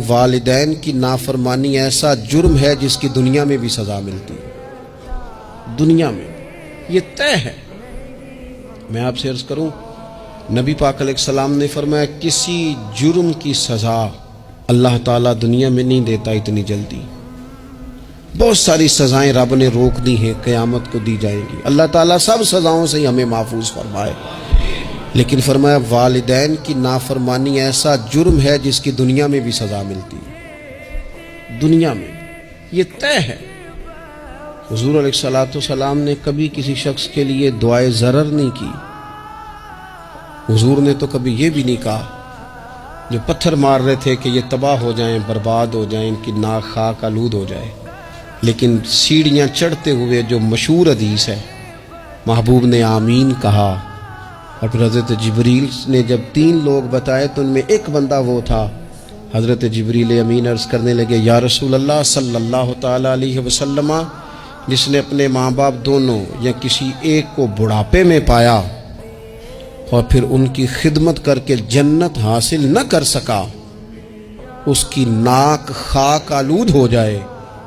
والدین کی نافرمانی ایسا جرم ہے جس کی دنیا میں بھی سزا ملتی ہے، دنیا میں یہ طے ہے۔ میں آپ سے عرض کروں، نبی پاک علیہ السلام نے فرمایا کسی جرم کی سزا اللہ تعالیٰ دنیا میں نہیں دیتا اتنی جلدی۔ بہت ساری سزائیں رب نے روک دی ہیں، قیامت کو دی جائیں گی۔ اللہ تعالیٰ سب سزاؤں سے ہمیں محفوظ فرمائے، لیکن فرمایا والدین کی نافرمانی ایسا جرم ہے جس کی دنیا میں بھی سزا ملتی ہے، دنیا میں یہ طے ہے۔ حضور علیہ السلام نے کبھی کسی شخص کے لیے دعائے ضرر نہیں کی۔ حضور نے تو کبھی یہ بھی نہیں کہا، جو پتھر مار رہے تھے کہ یہ تباہ ہو جائیں، برباد ہو جائیں، ان کی ناک خاک آلود ہو جائے، لیکن سیڑھیاں چڑھتے ہوئے جو مشہور حدیث ہے، محبوب نے آمین کہا، اور پھر حضرت جبریل نے جب 3 لوگ بتائے تو ان میں ایک بندہ وہ تھا۔ حضرت جبریل امین عرض کرنے لگے، یا رسول اللہ صلی اللہ تعالیٰ علیہ وسلم، جس نے اپنے ماں باپ دونوں یا کسی ایک کو بڑھاپے میں پایا اور پھر ان کی خدمت کر کے جنت حاصل نہ کر سکا، اس کی ناک خاک آلود ہو جائے،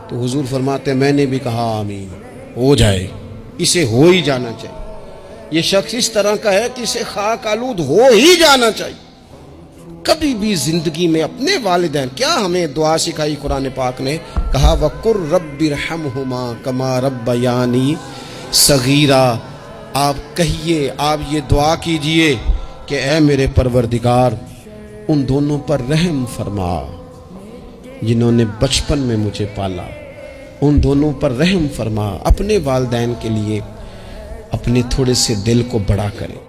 تو حضور فرماتے میں نے بھی کہا آمین، ہو جائے، اسے ہو ہی جانا چاہیے۔ یہ شخص اس طرح کا ہے کہ اسے خاک آلود ہو ہی جانا چاہیے۔ کبھی بھی زندگی میں اپنے والدین، کیا ہمیں دعا سکھائی قرآن پاک نے، کہا وَقُلْ رَبِّ ارْحَمْهُمَا كَمَا رَبَّيَانِي صَغِيرًا۔ آپ کہیے، آپ یہ دعا کیجئے کہ اے میرے پروردگار ان دونوں پر رحم فرما جنہوں نے بچپن میں مجھے پالا، ان دونوں پر رحم فرما۔ اپنے والدین کے لیے اپنے تھوڑے سے دل کو بڑا کریں۔